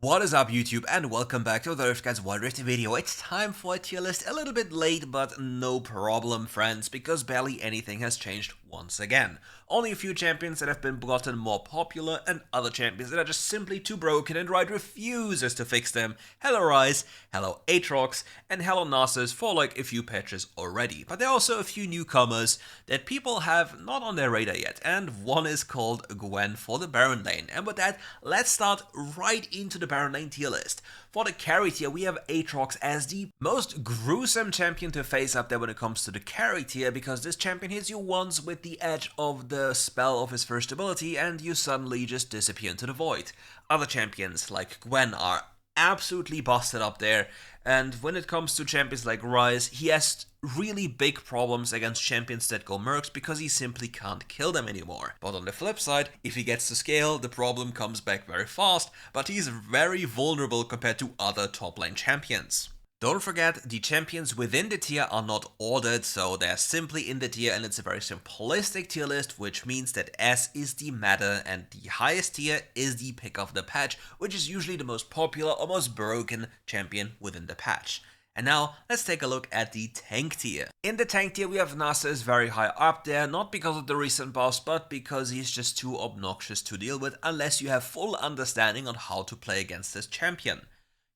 What is up YouTube and welcome back to the RiftGuides WildRift video. It's time for a tier list, a little bit late but no problem friends, because barely anything has changed once again. Only a few champions that have been gotten more popular and other champions that are just simply too broken and Riot refuses to fix them. Hello RYZE, hello Aatrox, and hello Narcissus for like a few patches already. But there are also a few newcomers that people have not on their radar yet, and one is called Gwen for the Baron lane. And with that, let's start right into the Baron lane tier list. For the carry tier, we have Aatrox as the most gruesome champion to face up there when it comes to the carry tier, because this champion hits you once with the edge of the spell of his first ability and you suddenly just disappear into the void. Other champions like Gwen are absolutely busted up there, and when it comes to champions like RYZE, he has really big problems against champions that go mercs because he simply can't kill them anymore. But on the flip side, if he gets to scale, the problem comes back very fast, but he's very vulnerable compared to other top lane champions. Don't forget, the champions within the tier are not ordered, so they're simply in the tier and it's a very simplistic tier list, which means that S is the meta and the highest tier is the pick of the patch, which is usually the most popular or most broken champion within the patch. And now, let's take a look at the tank tier. In the tank tier, we have Narcissus very high up there, not because of the recent buffs, but because he's just too obnoxious to deal with unless you have full understanding on how to play against this champion.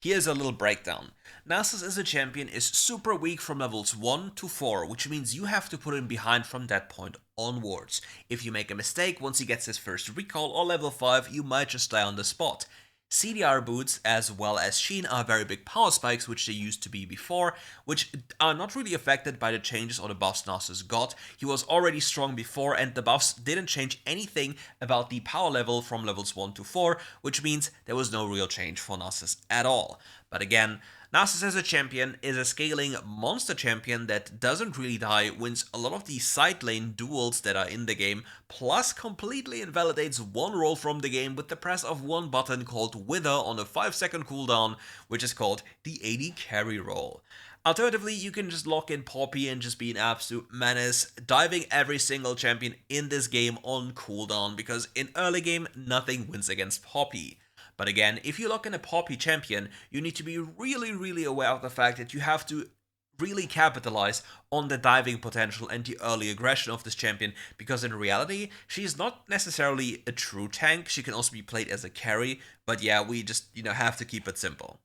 Here's a little breakdown. Narcissus as a champion is super weak from levels 1 to 4, which means you have to put him behind from that point onwards. If you make a mistake once he gets his first recall or level 5, you might just die on the spot. CDR boots as well as Sheen are very big power spikes, which they used to be before, which are not really affected by the changes or the buffs Narcissus got. He was already strong before and the buffs didn't change anything about the power level from levels 1 to 4, which means there was no real change for Narcissus at all. But again, Narcissus as a champion is a scaling monster champion that doesn't really die, wins a lot of the side lane duels that are in the game, plus completely invalidates one role from the game with the press of one button called Wither on a 5-second cooldown, which is called the AD carry role. Alternatively, you can just lock in Poppy and just be an absolute menace, diving every single champion in this game on cooldown, because in early game, nothing wins against Poppy. But again, if you lock in a Poppy champion, you need to be really aware of the fact that you have to really capitalize on the diving potential and the early aggression of this champion, because in reality, she's not necessarily a true tank. She can also be played as a carry, but yeah, we just, have to keep it simple.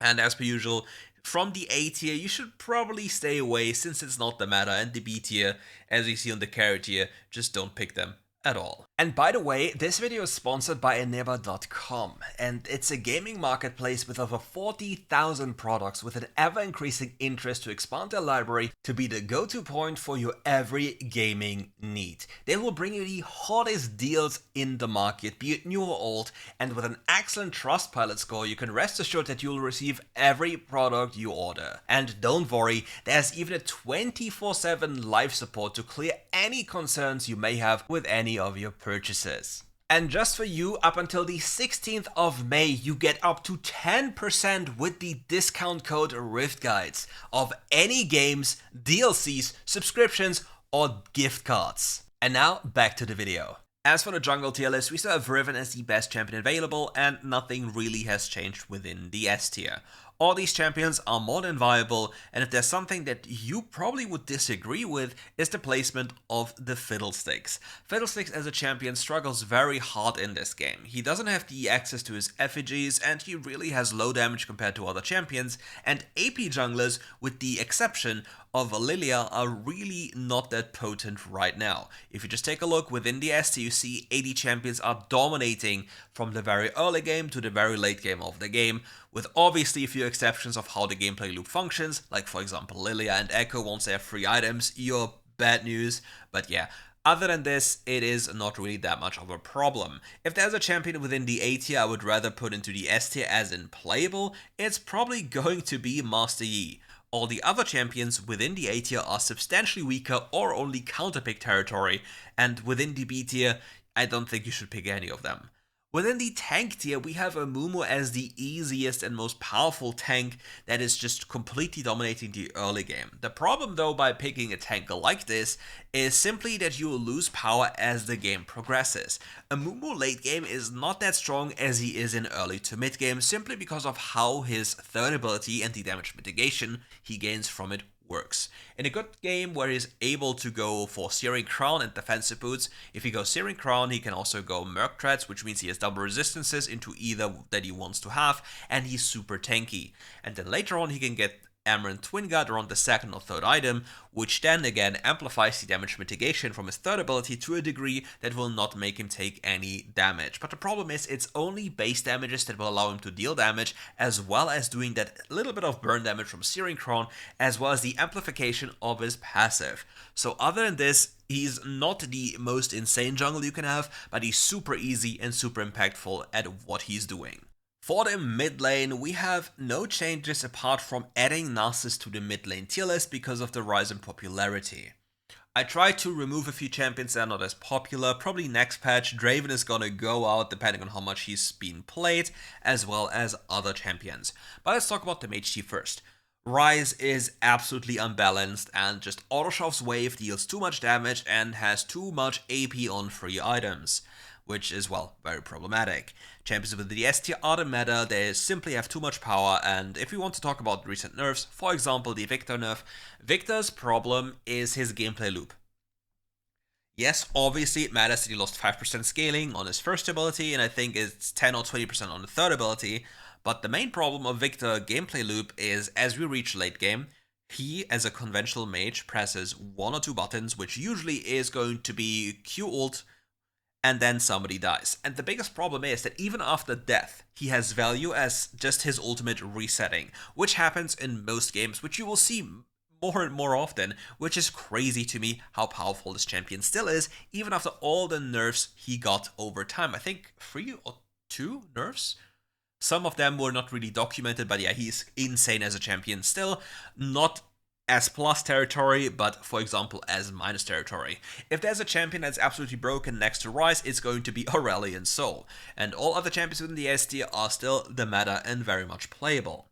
And as per usual, from the A tier, you should probably stay away since it's not the meta, and the B tier, as you see on the carry tier, just don't pick them at all. And by the way, this video is sponsored by Eneba.com, and it's a gaming marketplace with over 40,000 products with an ever-increasing interest to expand their library to be the go-to point for your every gaming need. They will bring you the hottest deals in the market, be it new or old, and with an excellent Trustpilot score, you can rest assured that you'll receive every product you order. And don't worry, there's even a 24/7 live support to clear any concerns you may have with any of your purchases. And just for you, up until the 16th of May, you get up to 10% with the discount code RiftGuides of any games, DLCs, subscriptions, or gift cards. And now, back to the video. As for the jungle tier list, we still have Riven as the best champion available, and nothing really has changed within the S tier. All these champions are more than viable, and if there's something that you probably would disagree with, is the placement of the Fiddlesticks. Fiddlesticks as a champion struggles very hard in this game. He doesn't have the access to his effigies, and he really has low damage compared to other champions, and AP junglers, with the exception of Lilia, are really not that potent right now. If you just take a look within the S tier, you see AD champions are dominating from the very early game to the very late game of the game, with obviously a few exceptions of how the gameplay loop functions, like for example Lilia and Echo once they have free items, you're bad news, but yeah. Other than this, it is not really that much of a problem. If there's a champion within the A tier I would rather put into the S tier as in playable, it's probably going to be Master Yi. All the other champions within the A tier are substantially weaker or only counterpick territory, and within the B tier, I don't think you should pick any of them. Within the tank tier, we have Amumu as the easiest and most powerful tank that is just completely dominating the early game. The problem though by picking a tank like this is simply that you will lose power as the game progresses. Amumu late game is not that strong as he is in early to mid game simply because of how his third ability and the damage mitigation he gains from it works. In a good game where he's able to go for Searing Crown and defensive boots, if he goes Searing Crown, he can also go Merc Treads, which means he has double resistances into either that he wants to have, and he's super tanky. And then later on he can get Amaranth Twin Guard around the second or third item, which then again amplifies the damage mitigation from his third ability to a degree that will not make him take any damage. But the problem is it's only base damages that will allow him to deal damage, as well as doing that little bit of burn damage from Searing Crown, as well as the amplification of his passive. So other than this, he's not the most insane jungle you can have, but he's super easy and super impactful at what he's doing. For the mid lane, we have no changes apart from adding Narcissus to the mid lane tier list because of the rise in popularity. I tried to remove a few champions that are not as popular. Probably next patch, Draven is gonna go out depending on how much he's been played, as well as other champions. But let's talk about the mage tier first. RYZE is absolutely unbalanced and just auto-shoves wave, deals too much damage and has too much AP on free items, which is, well, very problematic. Champions with the S tier are the meta, they simply have too much power, and if we want to talk about recent nerfs, for example the Victor nerf, Victor's problem is his gameplay loop. Yes, obviously it matters that he lost 5% scaling on his first ability, and I think it's 10 or 20% on the third ability, but the main problem of Victor gameplay loop is as we reach late game, he, as a conventional mage, presses one or two buttons, which usually is going to be Q ult, and then somebody dies. And the biggest problem is that even after death, he has value as just his ultimate resetting, which happens in most games, which you will see more and more often, which is crazy to me how powerful this champion still is, even after all the nerfs he got over time. I think 3 or 2 nerfs? Some of them were not really documented, but yeah, he's insane as a champion still. Not as plus territory, but for example as minus territory. If there's a champion that's absolutely broken next to RYZE, it's going to be AURELION Soul, and all other champions within the S tier are still the meta and very much playable.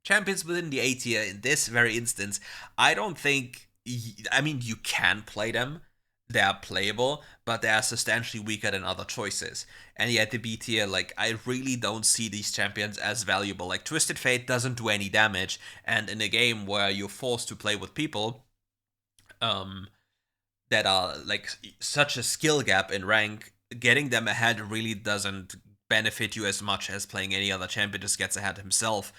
Champions within the A tier, in this very instance, I don't think, I mean you can play them, they are playable, but they are substantially weaker than other choices. And yet the B tier, like, I really don't see these champions as valuable. Like, Twisted Fate doesn't do any damage, and in a game where you're forced to play with people that are, like, such a skill gap in rank, getting them ahead really doesn't benefit you as much as playing any other champion just gets ahead himself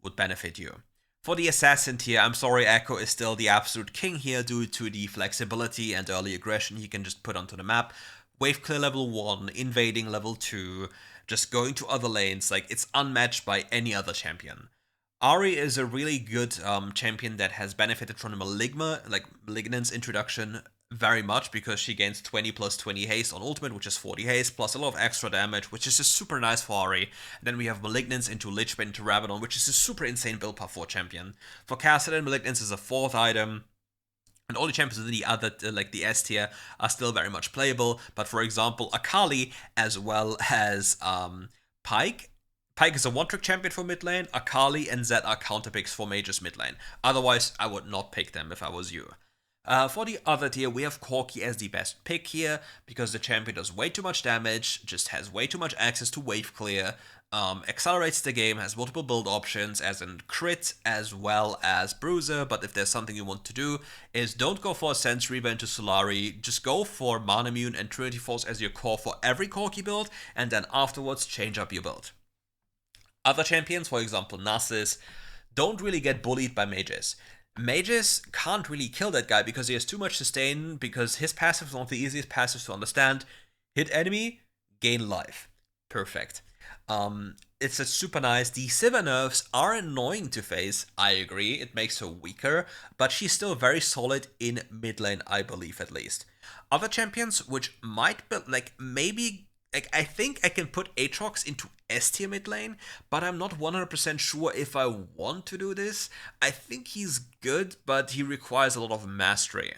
would benefit you. For the assassin tier, I'm sorry, Echo is still the absolute king here due to the flexibility and early aggression he can just put onto the map. Wave clear level 1, invading level 2, just going to other lanes, like it's unmatched by any other champion. Ahri is a really good champion that has benefited from the Malignance introduction very much because she gains 20 plus 20 haste on ultimate, which is 40 haste, plus a lot of extra damage, which is just super nice for Ahri. And then we have Malignance into Lichbane into Rabadon, which is a super insane build path for champion. For Kassadin, Malignance is a 4th item. And all the champions in the other, like the S tier, are still very much playable. But for example, Akali, as well as Pyke. Pyke is a one-trick champion for mid lane. Akali and Zed are counterpicks for mages mid lane. Otherwise, I would not pick them if I was you. For the other tier, we have Corki as the best pick here, because the champion does way too much damage, just has way too much access to wave clear, accelerates the game, has multiple build options, as in crit as well as bruiser, but if there's something you want to do, is don't go for a Sense Reaver into Solari, just go for Manamune and Trinity Force as your core for every Corki build, and then afterwards change up your build. Other champions, for example Narcissus, don't really get bullied by mages. Mages can't really kill that guy because he has too much sustain, because his passive is one of the easiest passives to understand. Hit enemy, gain life. Perfect. It's a super nice. The Sivir nerfs are annoying to face, I agree, it makes her weaker, but she's still very solid in mid lane, I believe at least. Other champions which might be, like, maybe, like, I think I can put Aatrox into S tier mid lane, but I'm not 100% sure if I want to do this. I think he's good, but he requires a lot of mastery.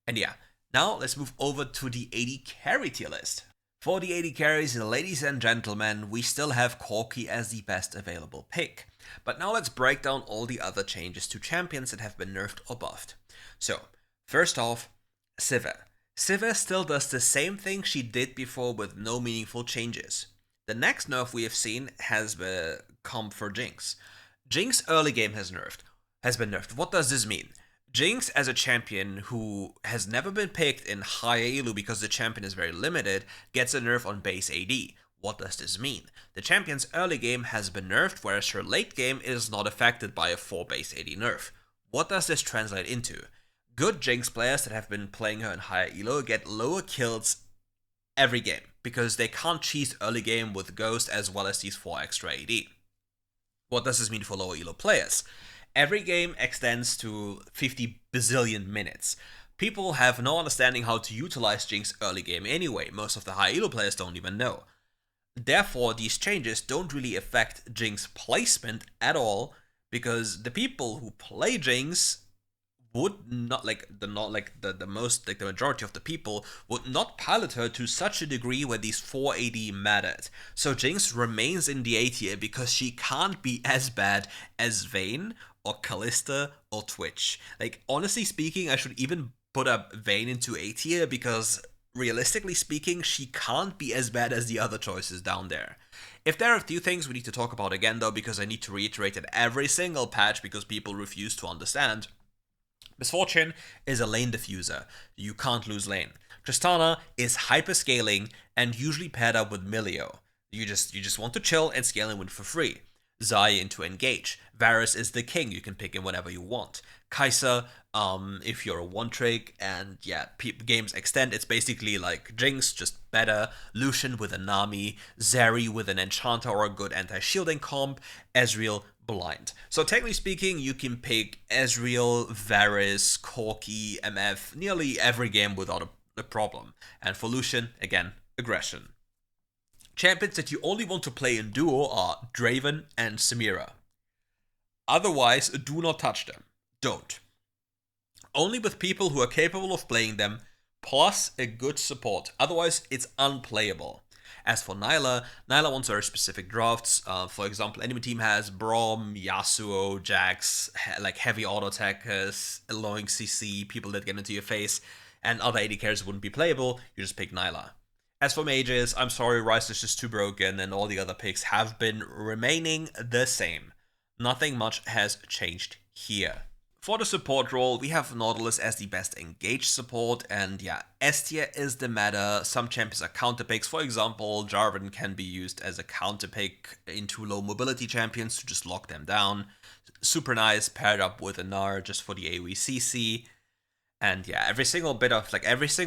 And yeah, now let's move over to the AD carry tier list. For the AD carries, ladies and gentlemen, we still have Corki as the best available pick. But now let's break down all the other changes to champions that have been nerfed or buffed. So, first off, Sivir. Sivir still does the same thing she did before with no meaningful changes. The next nerf we have seen has come for Jinx. Jinx early game has been nerfed. What does this mean? Jinx as a champion who has never been picked in high elo because the champion is very limited gets a nerf on base AD. What does this mean? The champion's early game has been nerfed, whereas her late game is not affected by a 4 base AD nerf. What does this translate into? Good Jinx players that have been playing her in higher elo get lower kills every game, because they can't cheese early game with Ghost as well as these 4 extra AD. What does this mean for lower elo players? Every game extends to 50 bazillion minutes. People have no understanding how to utilize Jinx early game anyway. Most of the high elo players don't even know. Therefore, these changes don't really affect Jinx placement at all, because the people who play Jinx would not the majority of the people would not pilot her to such a degree where these 4 AD mattered. So Jinx remains in the A tier because she can't be as bad as Vayne or Kalista or Twitch. Like, honestly speaking, I should even put up Vayne into A tier because realistically speaking, she can't be as bad as the other choices down there. If there are a few things we need to talk about again though, because I need to reiterate it every single patch because people refuse to understand. Misfortune is a lane diffuser. You can't lose lane. Tristana is hyperscaling and usually paired up with Milio. You just want to chill and scale and win for free. Xayah into engage. Varus is the king. You can pick him whenever you want. Kai'Sa, if you're a one trick, and yeah, games extend, it's basically like Jinx, just better. Lucian with a Nami. Zeri with an Enchanter or a good anti-shielding comp. Ezreal blind. So technically speaking, you can pick Ezreal, Varus, Corki, MF nearly every game without a problem. And for Lucian, again, aggression. Champions that you only want to play in duo are Draven and Samira. Otherwise, do not touch them. Don't. Only with people who are capable of playing them, plus a good support. Otherwise, it's unplayable. As for Nyla wants very specific drafts. For example, enemy team has Braum, Yasuo, Jax, like heavy auto attackers, allowing CC, people that get into your face, and other AD carries wouldn't be playable. You just pick Nyla. As for mages, I'm sorry, RYZE is just too broken, and all the other picks have been remaining the same. Nothing much has changed here. For the support role, we have Nautilus as the best engaged support, and yeah, S tier is the meta. Some champions are counter picks. For example, Jarvan can be used as a counter pick into low mobility champions to just lock them down. Super nice, paired up with a Gnar just for the AoE CC. And yeah, every single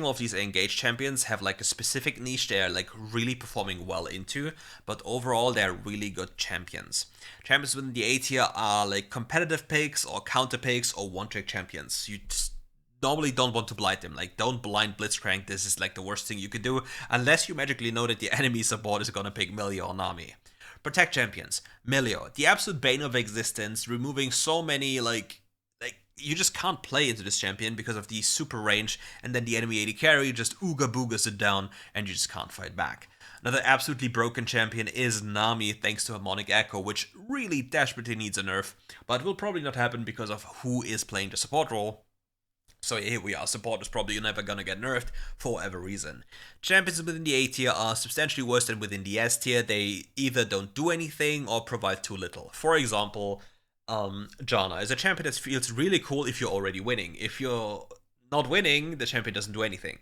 of these engaged champions have like a specific niche they're like really performing well into, but overall they're really good champions. Champions within the A tier are like competitive picks or counter picks or one-trick champions. You just normally don't want to blind them. Like, don't blind Blitzcrank. This is like the worst thing you could do, unless you magically know that the enemy support is gonna pick Milio or Nami. Protect champions. Milio, the absolute bane of existence, removing so many you just can't play into this champion because of the super range, and then the enemy AD carry just ooga boogas it down, and you just can't fight back. Another absolutely broken champion is Nami, thanks to Harmonic Echo, which really desperately needs a nerf, but will probably not happen because of who is playing the support role. So here we are, support is probably never gonna get nerfed for whatever reason. Champions within the A tier are substantially worse than within the S tier. They either don't do anything or provide too little. For example, Janna is a champion that feels really cool if you're already winning. If you're not winning, the champion doesn't do anything.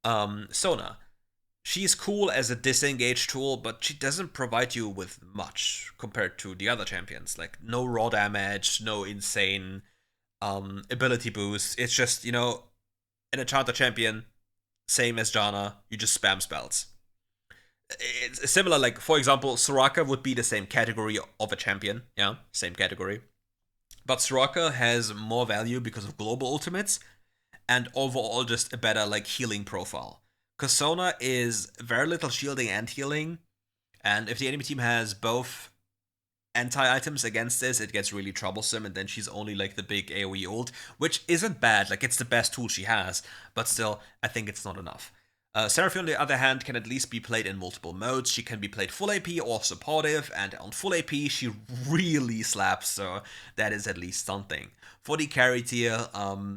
Sona. She's cool as a disengage tool, but she doesn't provide you with much compared to the other champions. Like, no raw damage, no insane ability boost. It's just, an enchanter champion, same as Janna, you just spam spells. It's similar, like, for example, Soraka would be the same category of a champion, yeah, same category. But Soraka has more value because of global ultimates, and overall just a better, like, healing profile. Because Sona is very little shielding and healing, and if the enemy team has both anti-items against this, it gets really troublesome, and then she's only, like, the big AoE ult, which isn't bad, like, it's the best tool she has, but still, I think it's not enough. Seraphine, on the other hand, can at least be played in multiple modes. She can be played full AP or supportive, and on full AP, she really slaps, so that is at least something. For the carry tier,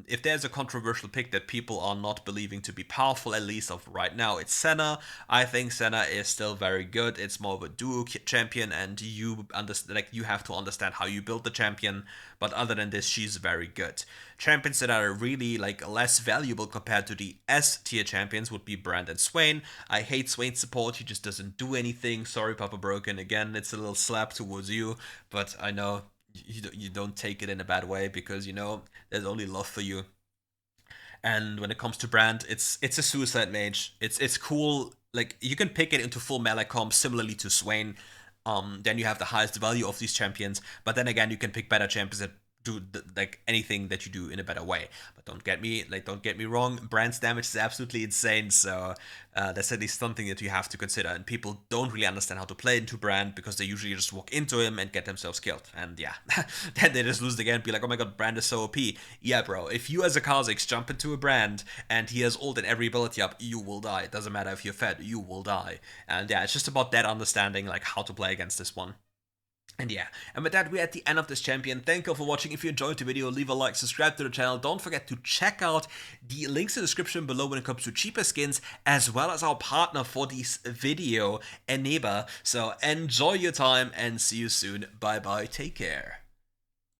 if there's a controversial pick that people are not believing to be powerful, at least of right now, it's Senna. I think Senna is still very good. It's more of a duo champion, and you have to understand how you build the champion. But other than this, she's very good. Champions that are really less valuable compared to the S tier champions would be Brand and Swain. I hate Swain's support. He just doesn't do anything. Sorry, Papa Broken. Again, it's a little slap towards you, but I know you don't take it in a bad way, because there's only love for you. And when it comes to Brand, it's a suicide mage. It's cool. Like, you can pick it into full melee comp similarly to Swain. Then you have the highest value of these champions. But then again, you can pick better champions that do anything that you do in a better way. But don't get me wrong, Brand's damage is absolutely insane, so that's at least something that you have to consider. And people don't really understand how to play into Brand, because they usually just walk into him and get themselves killed. And yeah, then they just lose the game and be like, oh my god, Brand is so OP. Yeah, bro, if you as a Kha'Zix jump into a Brand and he has ult and every ability up, you will die. It doesn't matter if you're fed, you will die. And yeah, it's just about that understanding, how to play against this one. And yeah, and with that, we're at the end of this champion. Thank you all for watching. If you enjoyed the video, leave a like, subscribe to the channel. Don't forget to check out the links in the description below when it comes to cheaper skins, as well as our partner for this video, Eneba. So enjoy your time and see you soon. Bye bye, take care.